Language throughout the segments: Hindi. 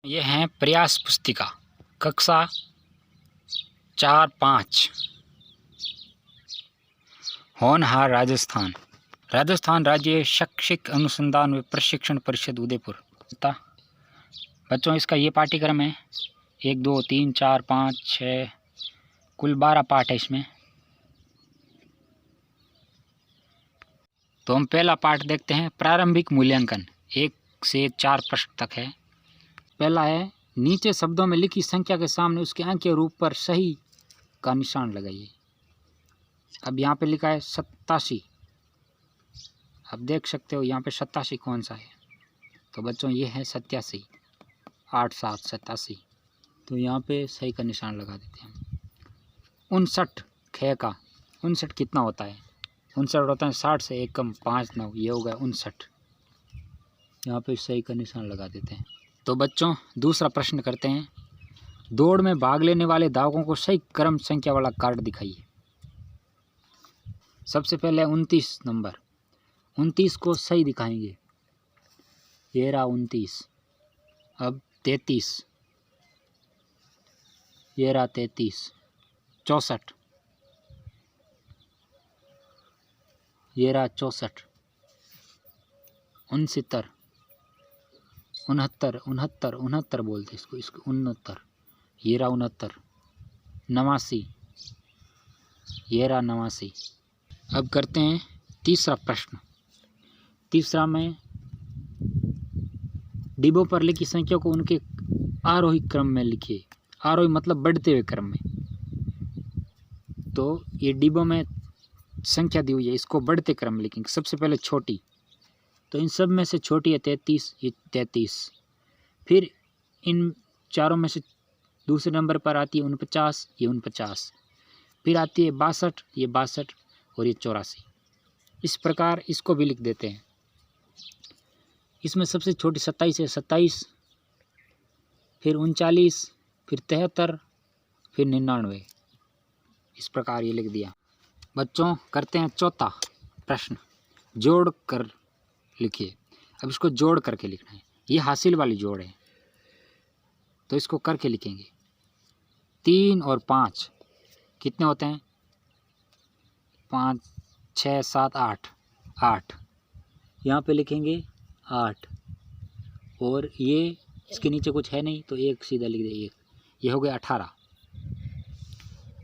ये हैं प्रयास पुस्तिका कक्षा 4-5 होनहार राजस्थान राज्य शैक्षिक अनुसंधान व प्रशिक्षण परिषद उदयपुर। बच्चों इसका ये पाठ्यक्रम है 1 2 3 4 5 6 कुल 12 पाठ है इसमें। तो हम पहला पाठ देखते हैं। प्रारंभिक मूल्यांकन 1 से 4 प्रश्न तक है। पहला है नीचे शब्दों में लिखी संख्या के सामने उसके अंक के रूप पर सही का निशान लगाइए। अब यहाँ पे लिखा है 87। अब देख सकते हो यहाँ पे 87 कौन सा है। तो बच्चों ये है 87, 8 7 87। तो यहाँ पे सही का निशान लगा देते हैं। 59 ख का 59 कितना होता है? 59 होता है 60 से 1 कम 5 9, ये हो गया 59। यहाँ पे सही का निशान लगा देते हैं। तो बच्चों दूसरा प्रश्न करते हैं। दौड़ में भाग लेने वाले धावकों को सही क्रम संख्या वाला कार्ड दिखाइए। सबसे पहले 29 नंबर, 29 को सही दिखाएंगे। ये रहा 29। अब 33, ये रहा 33। 64, ये रहा 64। 69, 69 बोलते इसको 69। ये रहा 69। 89, ये रहा 89। अब करते हैं तीसरा प्रश्न। तीसरा में डिब्बों पर लिखी संख्या को उनके आरोही क्रम में लिखिए। आरोही मतलब बढ़ते हुए क्रम में। तो ये डिब्बों में संख्या दी हुई है, इसको बढ़ते क्रम में लिखेंगे। सबसे पहले छोटी, तो इन सब में से छोटी है 33, ये 33। फिर इन चारों में से दूसरे नंबर पर आती है 49, ये 49। फिर आती है 62, ये 62 और ये 84। इस प्रकार इसको भी लिख देते हैं। इसमें सबसे छोटी 27 है, 27। फिर 39, फिर 73, फिर 99। इस प्रकार ये लिख दिया। बच्चों करते हैं चौथा प्रश्न। जोड़ कर लिखिए। अब इसको जोड़ करके लिखना है। ये हासिल वाली जोड़ है, तो इसको करके लिखेंगे। 3 और 5 कितने होते हैं? 5 6 7 8, 8। यहाँ पे लिखेंगे 8 और ये इसके नीचे कुछ है नहीं तो 1 सीधा लिख दे 1। ये हो गया 18।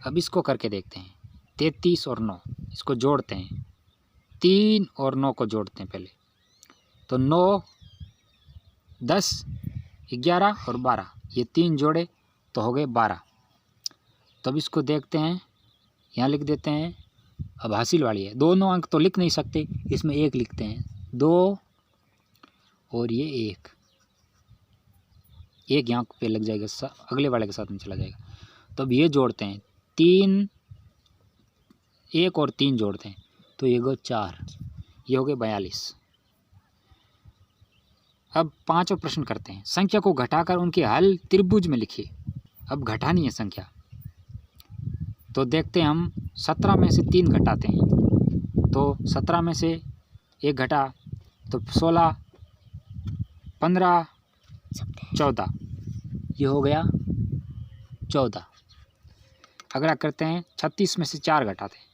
अब इसको करके देखते हैं। 33 और 9 इसको जोड़ते हैं। 3 और 9 को जोड़ते हैं पहले। तो 9 10 11 और 12, ये 3 जोड़े तो हो गए 12। तो अब इसको देखते हैं। यहाँ लिख देते हैं। अब हासिल वाली है, दोनों अंक तो लिख नहीं सकते, इसमें 1 लिखते हैं। 2 और ये 1 यहाँ पे लग जाएगा, अगले वाले के साथ में चला जाएगा। तो अब ये जोड़ते हैं। 3 1 और 3 जोड़ते हैं तो ये गो 4, ये हो गए 42। अब पांचवा प्रश्न करते हैं। संख्या को घटाकर उनके हल त्रिभुज में लिखिए। अब घटानी है संख्या, तो देखते हैं हम 17 में से 3 घटाते हैं। तो 17 में से 1 घटा तो 16 15 14, ये हो गया 14। अगला करते हैं 36 में से 4 घटाते हैं।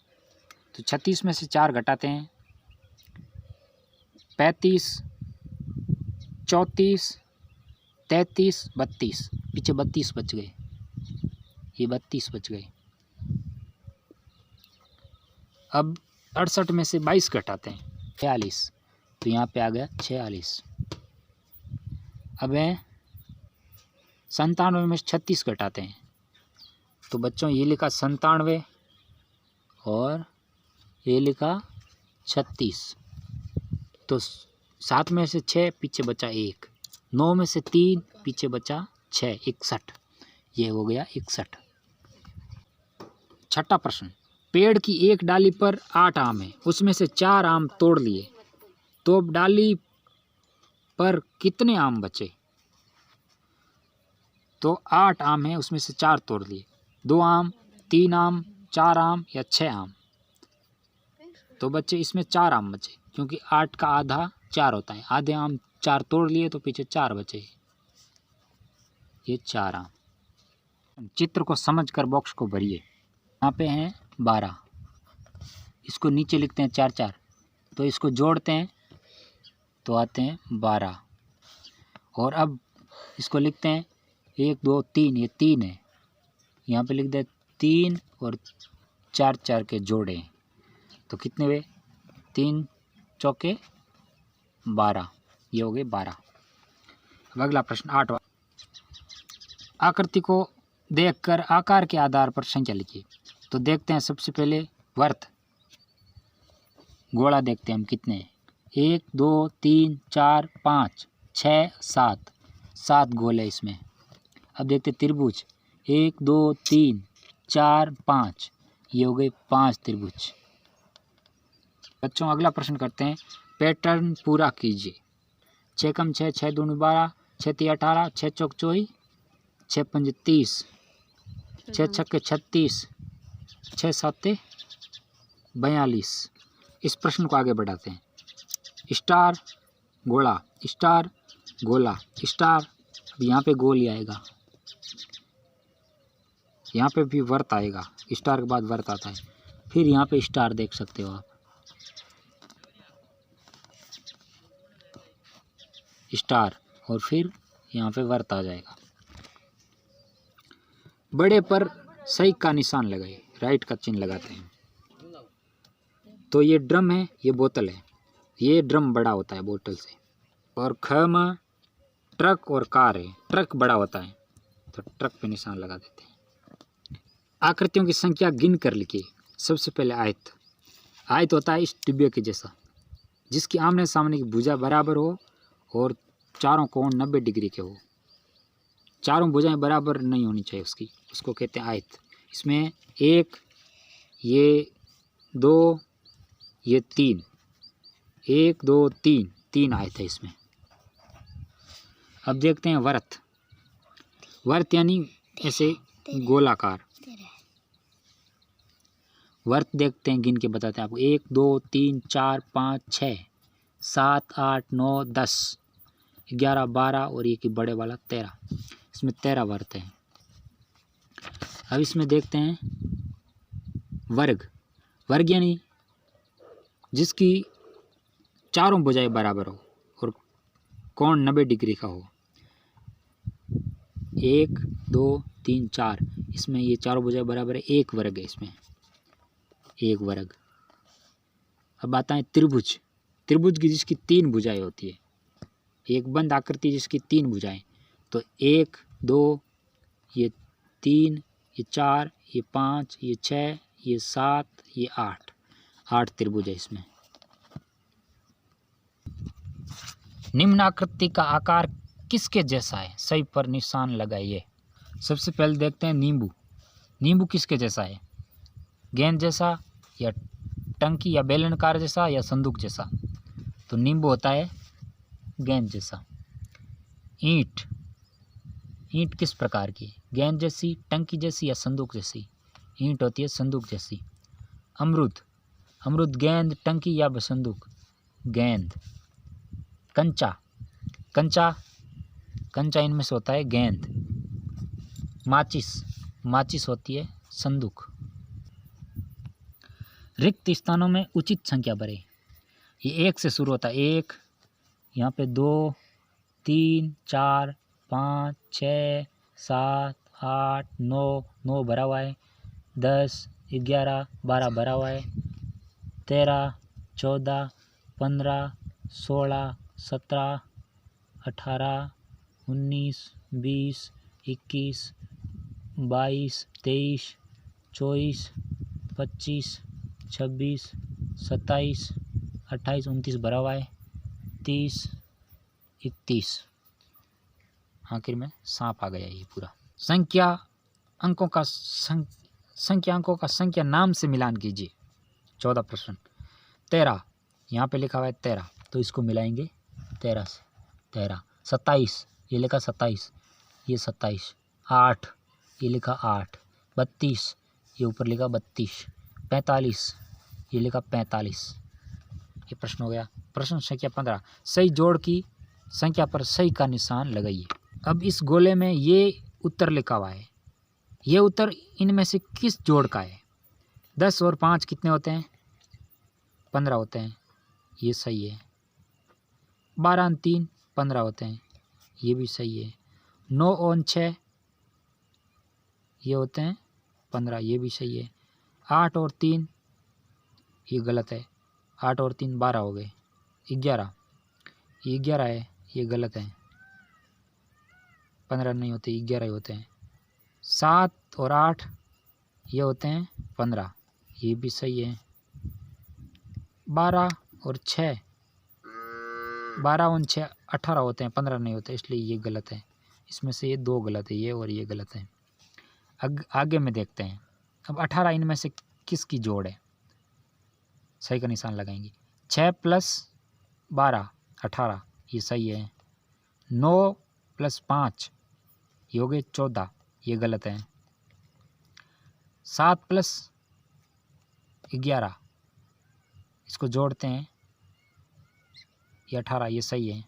तो 36 में से 4 घटाते हैं। 35 34 33 32, पीछे 32 बच गए, ये 32 बच गए। अब 68 में से 22 घटाते हैं। 46, तो यहाँ पे आ गया 46। अब है 97 में से 36 घटाते हैं। तो बच्चों ये लिखा 97 और ये लिखा 36। तो 7 में से 6 पीछे बचा 1, 9 में से 3 पीछे बचा 6, 61। ये हो गया 61। छठा प्रश्न। पेड़ की एक डाली पर 8 आम है, उसमें से 4 आम तोड़ लिए, तो अब डाली पर कितने आम बचे? तो 8 आम है, उसमें से 4 तोड़ लिए। 2 आम, 3 आम, 4 आम या 6 आम? तो बच्चे इसमें 4 आम बचे, क्योंकि 8 का आधा 4 होता है। आधे आम 4 तोड़ लिए तो पीछे 4 बचे। ये 4 आम। चित्र को समझकर बॉक्स को भरिए। यहाँ पे हैं 12, इसको नीचे लिखते हैं 4 4, तो इसको जोड़ते हैं तो आते हैं 12। और अब इसको लिखते हैं 1 2 3, ये 3 है, यहाँ पे लिख दे 3 और 4 4 के जोड़े तो कितने हुए, 3 चौके 12, ये हो गए 12। अब अगला प्रश्न 8वां। आकृति को देखकर आकार के आधार पर संख्या लिखिए। तो देखते हैं सबसे पहले वर्त, गोला देखते हैं हम कितने हैं, 1 2 3 4 5 6 7, 7 गोले इसमें। अब देखते त्रिभुज, 1 2 3 4 5, ये हो गए 5 त्रिभुज। बच्चों अगला प्रश्न करते हैं, पैटर्न पूरा कीजिए। 6 कम 6, 6 दूनी 12, 6 तीन 18, 6 चौक 24, 6 पंजे 30, 6 छक्के 36, 6 साते 42। इस प्रश्न को आगे बढ़ाते हैं। स्टार गोला, स्टार गोला, स्टार, अब यहाँ पे गोल ही आएगा, यहाँ पे भी वर्त आएगा, स्टार के बाद वर्त आता है, फिर यहाँ पे स्टार देख सकते हो आप, स्टार, और फिर यहाँ पे वर्त आ जाएगा। बड़े पर सही का निशान लगाइए, राइट का चिन्ह लगाते हैं। तो ये ड्रम है, ये बोतल है, ये ड्रम बड़ा होता है बोतल से, और ख में ट्रक और कार है, ट्रक बड़ा होता है तो ट्रक पे निशान लगा देते हैं। आकृतियों की संख्या गिन कर लिखिए। सबसे पहले आयत, आयत होता है इस डिब्बे के जैसा, जिसकी आमने सामने की भुजा बराबर हो और चारों कोण 90 डिग्री के हो। चारों भुजाएं बराबर नहीं होनी चाहिए उसकी, उसको कहते हैं आयत। इसमें 1, ये 2, ये 3, 1 2 3, 3 आयत है इसमें। अब देखते हैं वर्त, वर्त यानी ऐसे गोलाकार। वर्त देखते हैं, गिन के बताते हैं आपको, 1 2 3 4 5 6 7 8 9 10 11 12 और ये की बड़े वाला 13, इसमें 13 वर्त है। अब इसमें देखते हैं वर्ग, वर्ग यानी जिसकी चारों भुजाएं बराबर हो और कोण 90 डिग्री का हो। 1 2 3 4, इसमें ये चारों भुजाएं बराबर है, एक वर्ग है इसमें, एक वर्ग। अब आता है त्रिभुज, त्रिभुज की जिसकी 3 भुजाएं होती है, एक बंद आकृति जिसकी 3 भुजाएं, तो 1 2, ये 3, ये 4, ये 5, ये 6, ये 7, ये 8, 8 त्रिभुज है इसमें। निम्न आकृति का आकार किसके जैसा है, सही पर निशान लगाइए। सबसे पहले देखते हैं नींबू, नींबू किसके जैसा है, गेंद जैसा या टंकी या बेलनकार जैसा या संदूक जैसा। तो नींबू होता है गेंद जैसा। ईंट, ईंट किस प्रकार की, गेंद जैसी, टंकी जैसी या संदूक जैसी। ईंट होती है संदूक जैसी। अमरूद, अमरूद गेंद, टंकी या संदूक, गेंद। कंचा, कंचा, कंचा इनमें से होता है गेंद। माचिस, माचिस होती है संदूक। रिक्त स्थानों में उचित संख्या भरें। ये 1 से शुरू होता है, 1, यहाँ पे 2 3 4 5 6 7 8 9, 9 भरा हुआ है, 10 11 12 भरा हुआ है, 13 14 15 16 17 18 19 20 21 22 23 24 25 26 27 28 29 भरा हुआ है, 30 31, आखिर में सांप आ गया ये पूरा। संख्या अंकों का संख्या नाम से मिलान कीजिए। 14 प्रश्न। 13, यहाँ पे लिखा हुआ है 13, तो इसको मिलाएंगे 13 से, 13। 27, ये लिखा 27, ये 27। 8, ये लिखा 8। 32, ये ऊपर लिखा 32। 45, ये लिखा 45। ये प्रश्न हो गया। प्रश्न संख्या 15, सही जोड़ की संख्या पर सही का निशान लगाइए। अब इस गोले में ये उत्तर लिखा हुआ है, ये उत्तर इनमें से किस जोड़ का है? 10 और 5 कितने होते हैं? 15 होते हैं, ये सही है। 12 और 3 15 होते हैं, ये भी सही है। 9 और 6 ये होते हैं 15, ये भी सही है। 8 और 3 ये गलत है, 8 और 3 12 हो गए। 11 ये 11 है, ये गलत है, 15 नहीं होते, 11 ही होते हैं। 7 और 8 ये होते हैं 15, ये भी सही है। 12 और 6 18 होते हैं, 15 नहीं होते, इसलिए ये गलत है। इसमें से ये 2 गलत है, ये और ये गलत है। आगे में देखते हैं। अब 18 इनमें से किसकी जोड़ है? सही का निशान लगाएंगे। 6 + 12 18, ये सही है। 9 + 5 ये हो गए 14, ये गलत है। 7 + 11 इसको जोड़ते हैं, ये 18, ये सही है।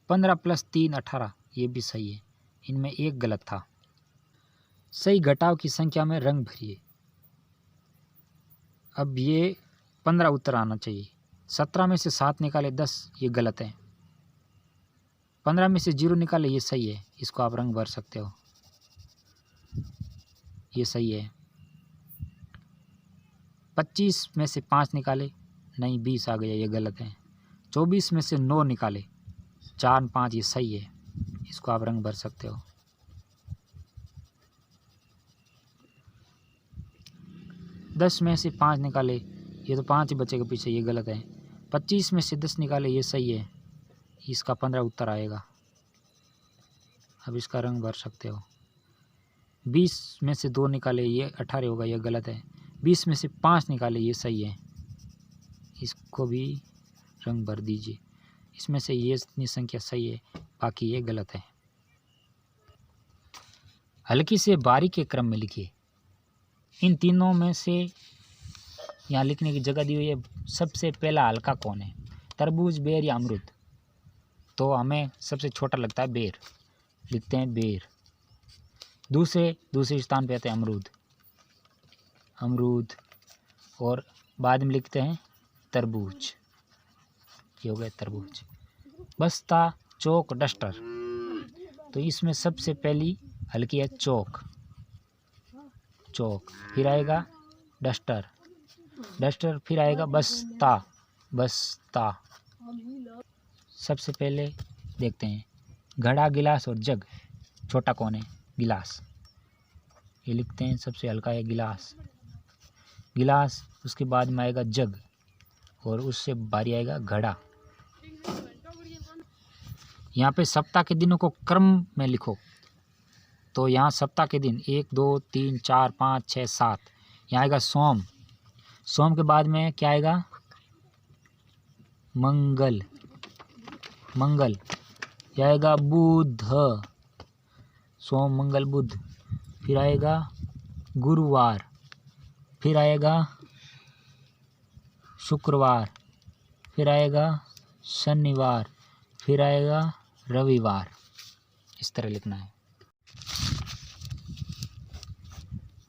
15 + 3 18, ये भी सही है। इनमें एक गलत था। सही घटाव की संख्या में रंग भरिए। अब ये 15 उत्तर आना चाहिए। 17 में से 7 निकाले 10, ये गलत है। 15 में से 0 निकाले, ये सही है, इसको आप रंग भर सकते हो, ये सही है। 25 में से 5 निकाले, नहीं 20 आ गया, ये गलत है। 24 में से 9 निकाले, 4 और 5 ये सही है, इसको आप रंग भर सकते हो। 10 में से 5 निकाले, ये तो 5 ही बचेगा पीछे, ये गलत है। 25 में से 10 निकाले, ये सही है, इसका 15 उत्तर आएगा। अब इसका रंग भर सकते हो। 20 में से 2 निकाले, ये 18 होगा, ये गलत है। 20 में से 5 निकाले, ये सही है, इसको भी रंग भर दीजिए। इसमें से ये इतनी संख्या सही है, बाकी ये गलत है। हल्की से भारी के क्रम में लिखिए। इन तीनों में से यहाँ लिखने की जगह दी हुई है, सबसे पहला हल्का कौन है? तरबूज, बेर या अमरूद? तो हमें सबसे छोटा लगता है बेर, लिखते हैं बेर। दूसरे स्थान पे आते हैं अमरूद, और बाद में लिखते हैं तरबूज, ये हो गया तरबूज। बस्ता, चौक, डस्टर, तो इसमें सबसे पहली हल्की है चौक, फिर आएगा डस्टर, फिर आएगा बस्ता। सबसे पहले देखते हैं घड़ा, गिलास और जग, छोटा कौन है? गिलास, ये लिखते हैं सबसे हल्का है गिलास। उसके बाद में आएगा जग, और उससे भारी आएगा घड़ा। यहाँ पे सप्ताह के दिनों को क्रम में लिखो, तो यहाँ सप्ताह के दिन 1 2 3 4 5 6 7, यहाँ आएगा सोम के बाद में क्या आएगा? मंगल, यह आएगा बुध, सोम मंगल बुध। फिर आएगा गुरुवार, फिर आएगा शुक्रवार, फिर आएगा शनिवार, फिर आएगा रविवार। इस तरह लिखना है।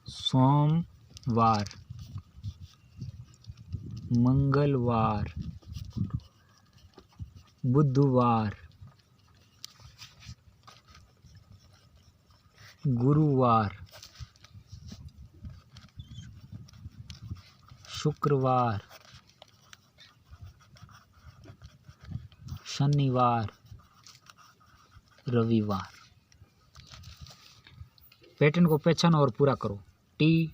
सोमवार, मंगलवार, बुधवार, गुरुवार, शुक्रवार, शनिवार, रविवार। पैटर्न को पहचानो और पूरा करो। T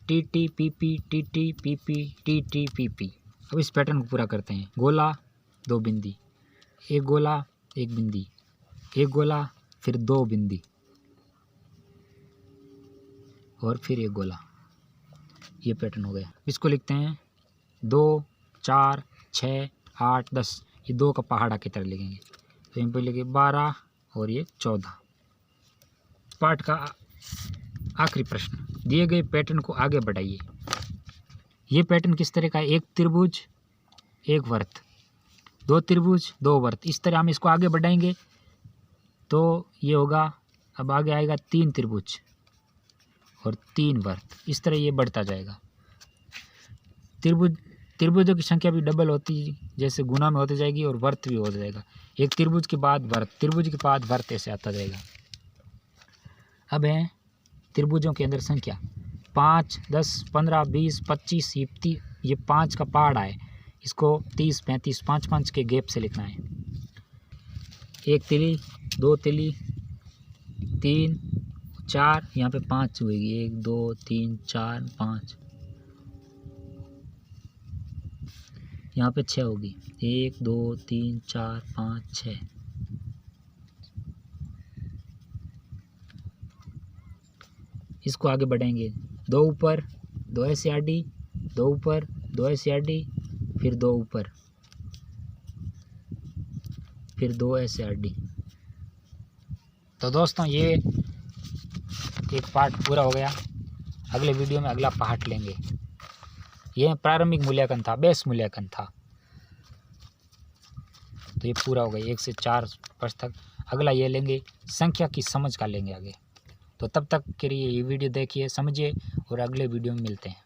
T T P P T T P P T T P P. अब इस पैटर्न को पूरा करते हैं। गोला, 2 बिंदी, एक गोला, 1 बिंदी, एक गोला, फिर 2 बिंदी, और फिर एक गोला। ये पैटर्न हो गया। इसको लिखते हैं 2 4 6 8 10, ये 2 का पहाड़ा की तरह लिखेंगे। तो इन पर लिखे 12 और ये 14। पाठ का आखिरी प्रश्न, दिए गए पैटर्न को आगे बढ़ाइए। ये पैटर्न किस तरह का है? 1 त्रिभुज, 1 वृत्त, 2 त्रिभुज, 2 वृत्त। इस तरह हम इसको आगे बढ़ाएंगे तो ये होगा, अब आगे आएगा 3 त्रिभुज और 3 वृत्त, इस तरह ये बढ़ता जाएगा। त्रिभुजों की संख्या भी डबल होती जैसे गुना में होती जाएगी और वृत्त भी हो जाएगा। एक त्रिभुज के बाद वृत्त, त्रिभुज के बाद वृत्त, ऐसे आता जाएगा। अब है त्रिभुजों के अंदर संख्या 5, 10, 15, 20, 25, ये 5 का पहाड़ है, इसको 30, 35, 5 के गैप से लिखना है। 1 तिली, 2 तिली, 3, 4, यहाँ पे 5 होगी, 1, 2, 3, 4, 5, यहाँ पे 6 होगी, 1, 2, 3, 4, 5, 6। इसको आगे बढ़ेंगे, 2 ऊपर, 2 ऐसे आडी, 2 ऊपर, 2 ऐसे आडी, फिर 2 ऊपर, फिर 2 ऐसे आडी। तो दोस्तों ये एक पार्ट पूरा हो गया। अगले वीडियो में अगला पार्ट लेंगे। यह प्रारंभिक मूल्यांकन था, बेस मूल्यांकन था। तो ये पूरा हो गया 1 से 4 वर्ष तक। अगला ये लेंगे, संख्या की समझ का लेंगे आगे। तो तब तक के लिए ये वीडियो देखिए, समझिए और अगले वीडियो में मिलते हैं।